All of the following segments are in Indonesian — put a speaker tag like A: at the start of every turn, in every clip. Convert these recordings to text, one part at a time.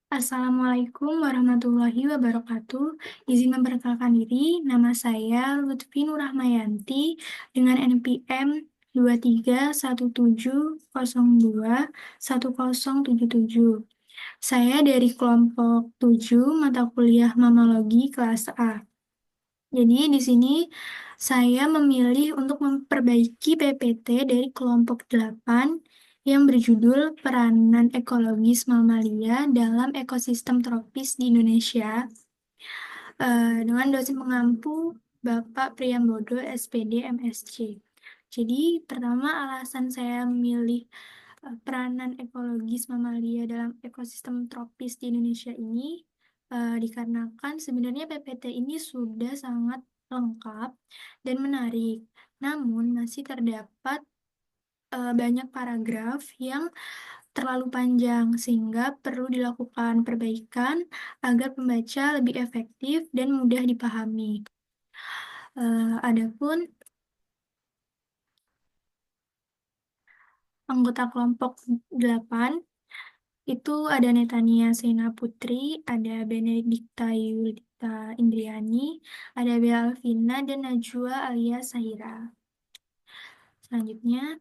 A: Assalamualaikum warahmatullahi wabarakatuh. Izin memperkenalkan diri, nama saya Lutfi Nurrahmayanti dengan NPM 2317021077. Saya dari kelompok 7 mata kuliah Mamalogi kelas A. Jadi di sini saya memilih untuk memperbaiki PPT dari kelompok 8 yang berjudul Peranan Ekologis Mamalia dalam Ekosistem Tropis di Indonesia dengan dosen pengampu Bapak Priyambodo SPD MSc. Jadi pertama alasan saya memilih peranan ekologis mamalia dalam ekosistem tropis di Indonesia ini dikarenakan sebenarnya PPT ini sudah sangat lengkap dan menarik. Namun masih terdapat banyak paragraf yang terlalu panjang sehingga perlu dilakukan perbaikan agar pembaca lebih efektif dan mudah dipahami. Adapun anggota kelompok 8 itu ada Netania Sena Putri, ada Benedikta Yulita Indriani, ada Bella Alvina, dan Najwa alias Sahira. Selanjutnya,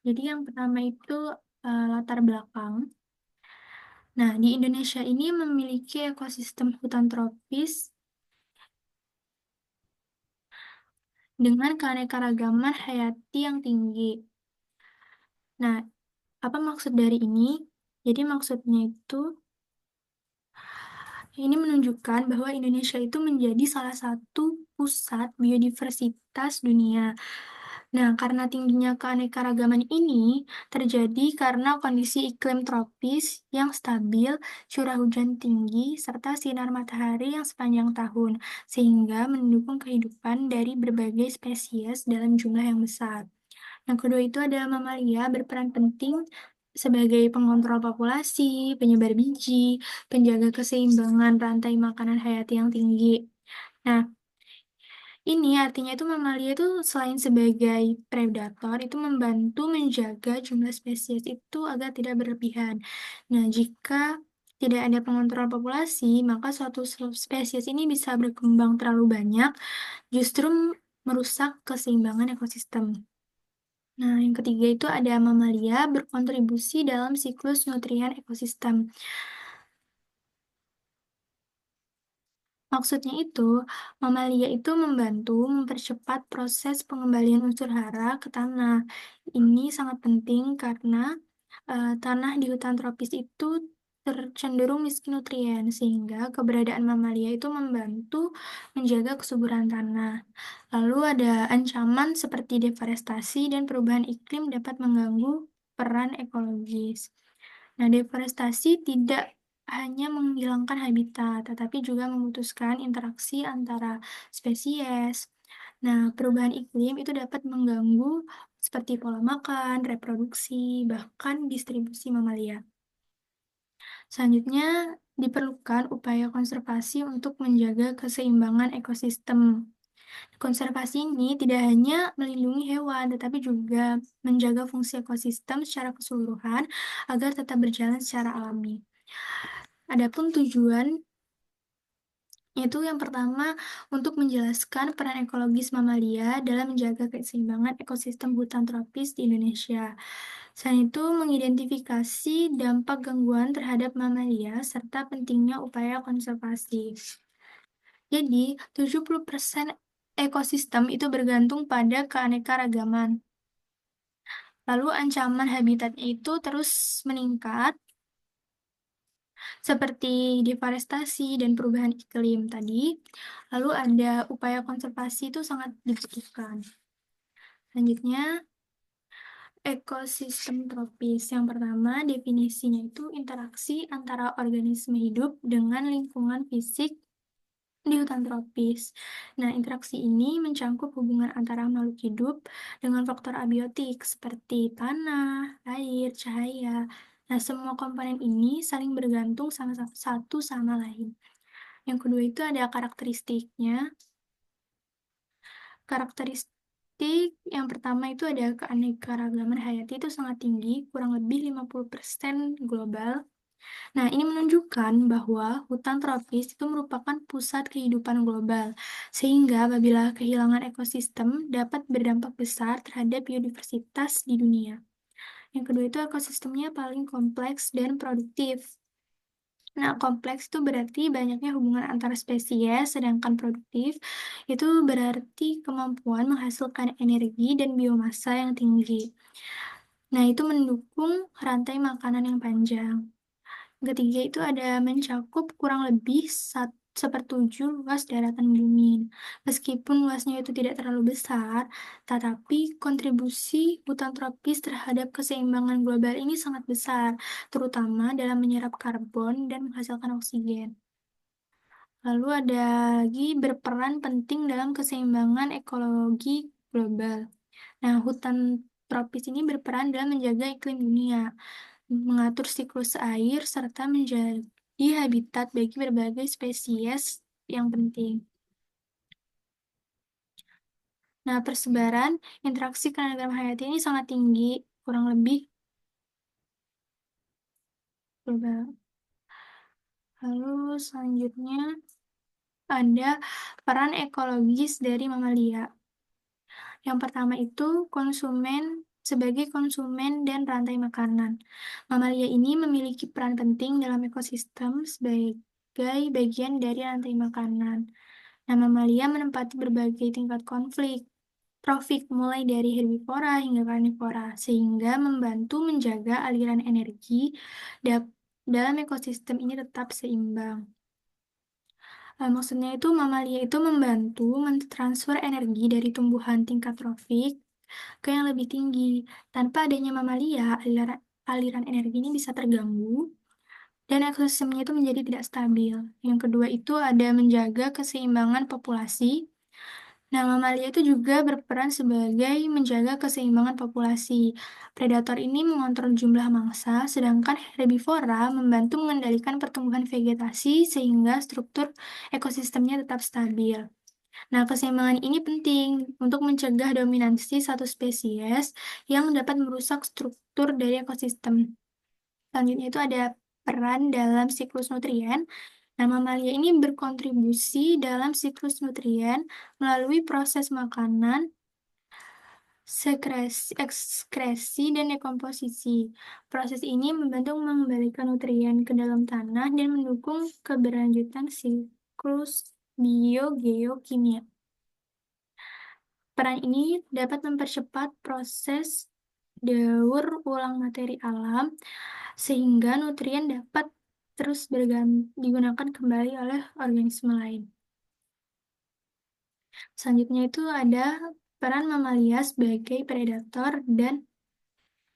A: jadi yang pertama itu latar belakang. Nah, di Indonesia ini memiliki ekosistem hutan tropis dengan keanekaragaman hayati yang tinggi. Nah, apa maksud dari ini? Jadi maksudnya itu ini menunjukkan bahwa Indonesia itu menjadi salah satu pusat biodiversitas dunia. Nah, karena tingginya keanekaragaman ini terjadi karena kondisi iklim tropis yang stabil, curah hujan tinggi, serta sinar matahari yang sepanjang tahun, sehingga mendukung kehidupan dari berbagai spesies dalam jumlah yang besar. Yang kedua itu adalah mamalia berperan penting sebagai pengontrol populasi, penyebar biji, penjaga keseimbangan rantai makanan hayati yang tinggi. Nah, ini artinya itu mamalia itu selain sebagai predator, itu membantu menjaga jumlah spesies itu agar tidak berlebihan. Nah, jika tidak ada pengontrol populasi, maka suatu spesies ini bisa berkembang terlalu banyak, justru merusak keseimbangan ekosistem. Nah, yang ketiga itu ada mamalia berkontribusi dalam siklus nutrien ekosistem. Maksudnya itu, mamalia itu membantu mempercepat proses pengembalian unsur hara ke tanah. Ini sangat penting karena tanah di hutan tropis itu tercenderung miskin nutrien, sehingga keberadaan mamalia itu membantu menjaga kesuburan tanah. Lalu ada ancaman seperti deforestasi dan perubahan iklim dapat mengganggu peran ekologis. Nah, deforestasi tidak hanya menghilangkan habitat, tetapi juga memutuskan interaksi antara spesies. Nah, perubahan iklim itu dapat mengganggu seperti pola makan, reproduksi, bahkan distribusi mamalia. Selanjutnya, diperlukan upaya konservasi untuk menjaga keseimbangan ekosistem. Konservasi ini tidak hanya melindungi hewan, tetapi juga menjaga fungsi ekosistem secara keseluruhan agar tetap berjalan secara alami. Adapun tujuan yaitu yang pertama untuk menjelaskan peran ekologis mamalia dalam menjaga keseimbangan ekosistem hutan tropis di Indonesia. Selain itu, mengidentifikasi dampak gangguan terhadap mamalia serta pentingnya upaya konservasi. Jadi, 70% ekosistem itu bergantung pada keanekaragaman. Lalu ancaman habitatnya itu terus meningkat, seperti deforestasi dan perubahan iklim tadi. Lalu ada upaya konservasi itu sangat dibutuhkan. Selanjutnya, ekosistem tropis. Yang pertama, definisinya itu interaksi antara organisme hidup dengan lingkungan fisik di hutan tropis. Nah, interaksi ini mencangkup hubungan antara makhluk hidup dengan faktor abiotik seperti tanah, air, cahaya. Nah, semua komponen ini saling bergantung satu sama lain. Yang kedua itu ada karakteristiknya. Karakteristik yang pertama itu ada keanekaragaman hayati itu sangat tinggi, kurang lebih 50% global. Nah, ini menunjukkan bahwa hutan tropis itu merupakan pusat kehidupan global, sehingga apabila kehilangan ekosistem dapat berdampak besar terhadap biodiversitas di dunia. Yang kedua itu ekosistemnya paling kompleks dan produktif. Nah, kompleks itu berarti banyaknya hubungan antar spesies, sedangkan produktif itu berarti kemampuan menghasilkan energi dan biomasa yang tinggi. Nah, itu mendukung rantai makanan yang panjang. Yang ketiga itu ada mencakup kurang lebih sepertujuh luas daratan bumi. Meskipun luasnya itu tidak terlalu besar, tetapi kontribusi hutan tropis terhadap keseimbangan global ini sangat besar, terutama dalam menyerap karbon dan menghasilkan oksigen. Lalu ada lagi berperan penting dalam keseimbangan ekologi global. Nah, hutan tropis ini berperan dalam menjaga iklim dunia, mengatur siklus air, serta menjadi habitat bagi berbagai spesies yang penting. Nah, persebaran interaksi keanekaragaman hayati ini sangat tinggi, kurang lebih global. Lalu selanjutnya ada peran ekologis dari mamalia. Yang pertama itu sebagai konsumen dan rantai makanan. Mamalia ini memiliki peran penting dalam ekosistem sebagai bagian dari rantai makanan. Nah, mamalia menempati berbagai tingkat trofik mulai dari herbivora hingga karnivora, sehingga membantu menjaga aliran energi dalam ekosistem ini tetap seimbang. Maksudnya itu mamalia itu membantu mentransfer energi dari tumbuhan tingkat trofik ke yang lebih tinggi. Tanpa adanya mamalia, aliran energi ini bisa terganggu dan ekosistemnya itu menjadi tidak stabil. Yang kedua itu ada menjaga keseimbangan populasi. Nah, mamalia itu juga berperan sebagai menjaga keseimbangan populasi. Predator ini mengontrol jumlah mangsa, sedangkan herbivora membantu mengendalikan pertumbuhan vegetasi sehingga struktur ekosistemnya tetap stabil. Nah, keseimbangan ini penting untuk mencegah dominasi satu spesies yang dapat merusak struktur dari ekosistem. Selanjutnya itu ada peran dalam siklus nutrien. Nah, mamalia ini berkontribusi dalam siklus nutrien melalui proses makanan, ekskresi, dan dekomposisi. Proses ini membantu mengembalikan nutrien ke dalam tanah dan mendukung keberlanjutan siklus biogeokimia. Peran ini dapat mempercepat proses daur ulang materi alam, sehingga nutrien dapat terus digunakan kembali oleh organisme lain. Selanjutnya itu ada peran mamalia sebagai predator dan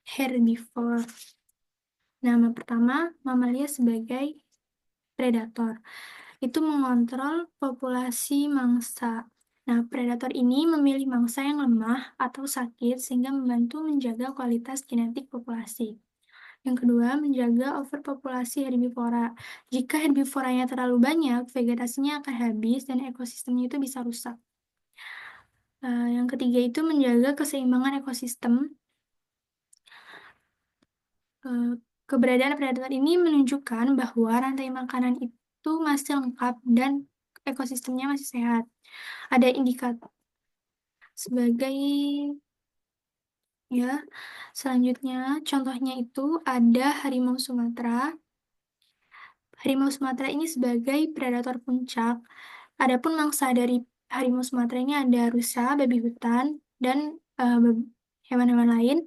A: herbivore. Nama pertama, mamalia sebagai predator. Itu mengontrol populasi mangsa. Nah, predator ini memilih mangsa yang lemah atau sakit sehingga membantu menjaga kualitas genetik populasi. Yang kedua, menjaga overpopulasi herbivora. Jika herbivoranya terlalu banyak, vegetasinya akan habis dan ekosistemnya itu bisa rusak. Yang ketiga itu menjaga keseimbangan ekosistem. Keberadaan predator ini menunjukkan bahwa rantai makanan itu masih lengkap dan ekosistemnya masih sehat. Ada indikator sebagai ya. Selanjutnya, contohnya itu ada harimau Sumatera. Harimau Sumatera ini sebagai predator puncak. Adapun mangsa dari harimau Sumatera ini ada rusa, babi hutan, dan hewan-hewan lain.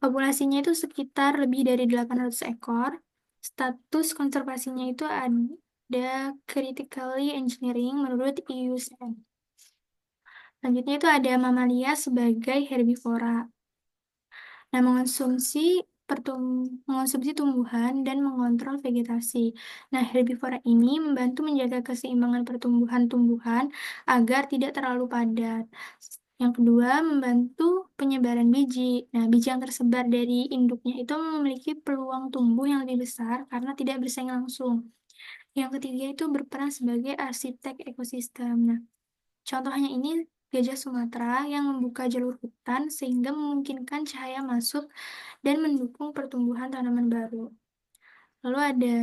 A: Populasinya itu sekitar lebih dari 800 ekor. Status konservasinya itu ada critically engineering menurut IUCN. Selanjutnya itu ada mamalia sebagai herbivora. Nah, mengonsumsi tumbuhan dan mengontrol vegetasi. Nah, herbivora ini membantu menjaga keseimbangan pertumbuhan tumbuhan agar tidak terlalu padat. Yang kedua, membantu penyebaran biji. Nah, biji yang tersebar dari induknya itu memiliki peluang tumbuh yang lebih besar karena tidak bersaing langsung. Yang ketiga itu berperan sebagai arsitek ekosistem. Nah, contohnya ini gajah Sumatera yang membuka jalur hutan sehingga memungkinkan cahaya masuk dan mendukung pertumbuhan tanaman baru. Lalu ada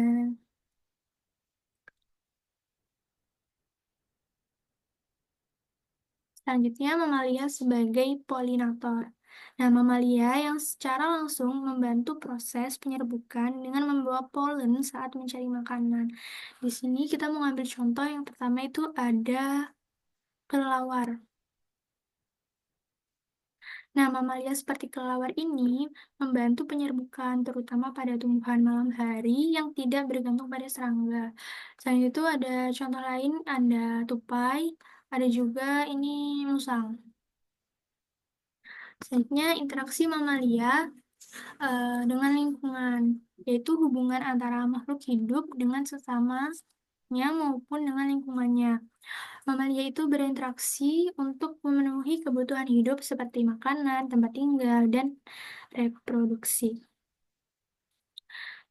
A: selanjutnya mamalia sebagai polinator. Nah, mamalia yang secara langsung membantu proses penyerbukan dengan membawa polen saat mencari makanan. Di sini kita mengambil contoh yang pertama itu ada kelelawar. Nah, mamalia seperti kelelawar ini membantu penyerbukan, terutama pada tumbuhan malam hari yang tidak bergantung pada serangga. Selain itu ada contoh lain, ada tupai, ada juga ini musang. Selanjutnya, interaksi mamalia dengan lingkungan, yaitu hubungan antara makhluk hidup dengan sesamanya maupun dengan lingkungannya. Mamalia itu berinteraksi untuk memenuhi kebutuhan hidup seperti makanan, tempat tinggal, dan reproduksi.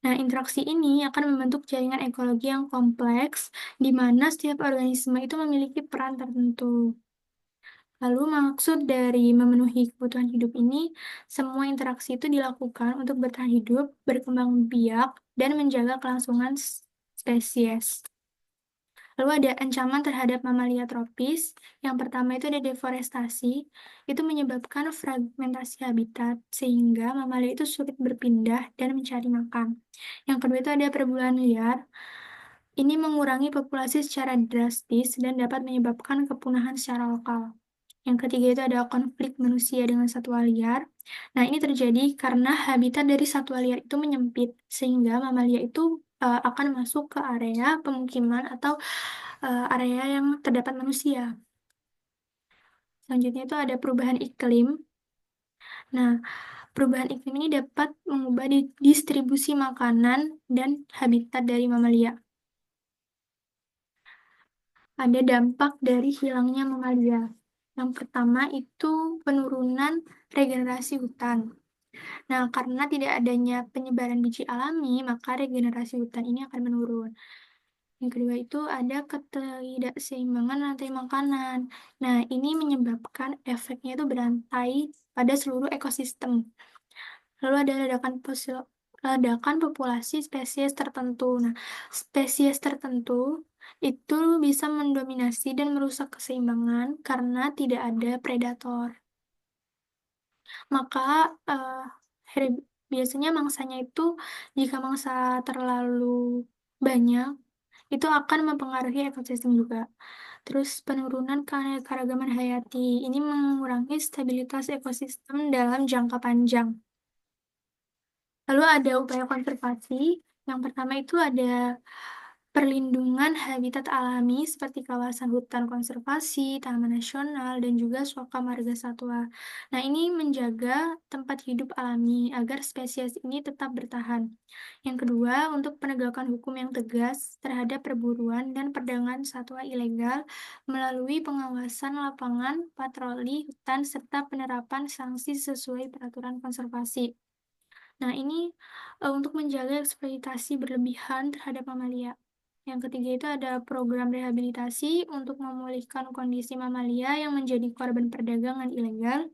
A: Nah, interaksi ini akan membentuk jaringan ekologi yang kompleks, di mana setiap organisme itu memiliki peran tertentu. Lalu, maksud dari memenuhi kebutuhan hidup ini, semua interaksi itu dilakukan untuk bertahan hidup, berkembang biak, dan menjaga kelangsungan spesies. Lalu ada ancaman terhadap mamalia tropis. Yang pertama itu ada deforestasi, itu menyebabkan fragmentasi habitat, sehingga mamalia itu sulit berpindah dan mencari makan. Yang kedua itu ada perburuan liar, ini mengurangi populasi secara drastis dan dapat menyebabkan kepunahan secara lokal. Yang ketiga itu ada konflik manusia dengan satwa liar. Nah, ini terjadi karena habitat dari satwa liar itu menyempit, sehingga mamalia itu akan masuk ke area pemukiman atau area yang terdapat manusia. Selanjutnya itu ada perubahan iklim. Nah, perubahan iklim ini dapat mengubah distribusi makanan dan habitat dari mamalia. Ada dampak dari hilangnya mamalia. Yang pertama itu penurunan regenerasi hutan. Nah, karena tidak adanya penyebaran biji alami, maka regenerasi hutan ini akan menurun. Yang kedua itu ada ketidakseimbangan rantai makanan. Nah, ini menyebabkan efeknya itu berantai pada seluruh ekosistem. Lalu ada ledakan populasi spesies tertentu. Nah, spesies tertentu itu bisa mendominasi dan merusak keseimbangan karena tidak ada predator. Maka biasanya mangsanya itu jika mangsa terlalu banyak itu akan mempengaruhi ekosistem juga. Terus penurunan keanekaragaman hayati ini mengurangi stabilitas ekosistem dalam jangka panjang. Lalu ada upaya konservasi. Yang pertama itu ada perlindungan habitat alami seperti kawasan hutan konservasi, taman nasional, dan juga suaka marga satwa. Nah, ini menjaga tempat hidup alami agar spesies ini tetap bertahan. Yang kedua, untuk penegakan hukum yang tegas terhadap perburuan dan perdagangan satwa ilegal melalui pengawasan lapangan, patroli hutan, serta penerapan sanksi sesuai peraturan konservasi. Nah, ini untuk menjaga eksploitasi berlebihan terhadap mamalia. Yang ketiga itu ada program rehabilitasi untuk memulihkan kondisi mamalia yang menjadi korban perdagangan ilegal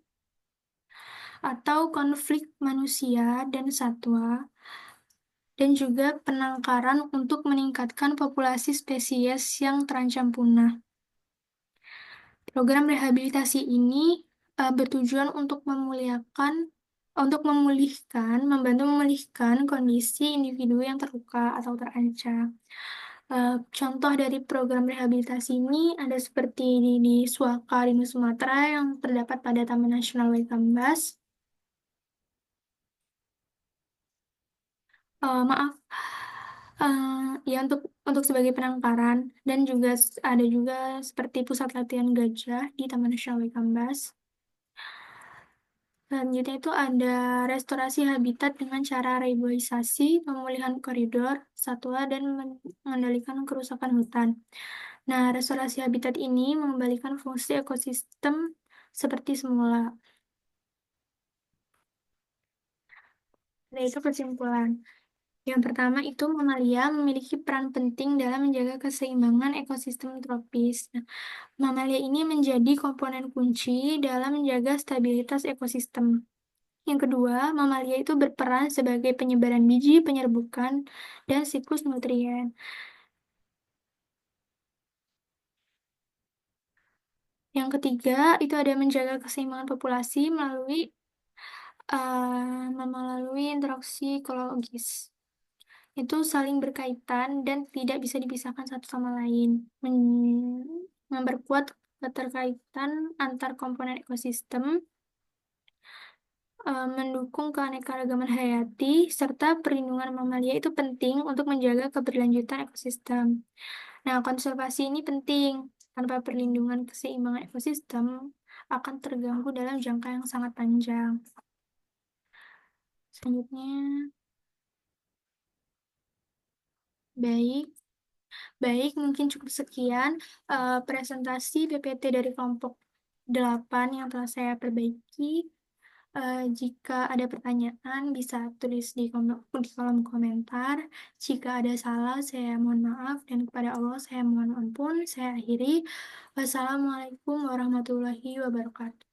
A: atau konflik manusia dan satwa, dan juga penangkaran untuk meningkatkan populasi spesies yang terancam punah. Program rehabilitasi ini bertujuan untuk membantu memulihkan kondisi individu yang terluka atau terancam. Contoh dari program rehabilitasi ini ada seperti di Suaka, di Nusa Sumatera yang terdapat pada Taman Nasional Waikambas. Maaf, ya untuk sebagai penangkaran dan juga ada juga seperti pusat latihan gajah di Taman Nasional Waikambas. Selanjutnya itu ada restorasi habitat dengan cara reboisasi, pemulihan koridor satwa, dan mengendalikan kerusakan hutan. Nah, restorasi habitat ini mengembalikan fungsi ekosistem seperti semula. Nah, itu kesimpulan. Yang pertama itu mamalia memiliki peran penting dalam menjaga keseimbangan ekosistem tropis. Nah, mamalia ini menjadi komponen kunci dalam menjaga stabilitas ekosistem. Yang kedua, mamalia itu berperan sebagai penyebaran biji, penyerbukan, dan siklus nutrien. Yang ketiga, itu ada menjaga keseimbangan populasi melalui interaksi ekologis. Itu saling berkaitan dan tidak bisa dipisahkan satu sama lain. Memperkuat keterkaitan antar komponen ekosistem, mendukung keanekaragaman hayati, serta perlindungan mamalia itu penting untuk menjaga keberlanjutan ekosistem. Nah, konservasi ini penting. Tanpa perlindungan keseimbangan ekosistem akan terganggu dalam jangka yang sangat panjang. Selanjutnya, baik. Baik, mungkin cukup sekian presentasi PPT dari kelompok 8 yang telah saya perbaiki. Jika ada pertanyaan, bisa tulis di kolom komentar. Jika ada salah, saya mohon maaf. Dan kepada Allah, saya mohon ampun. Saya akhiri. Wassalamualaikum warahmatullahi wabarakatuh.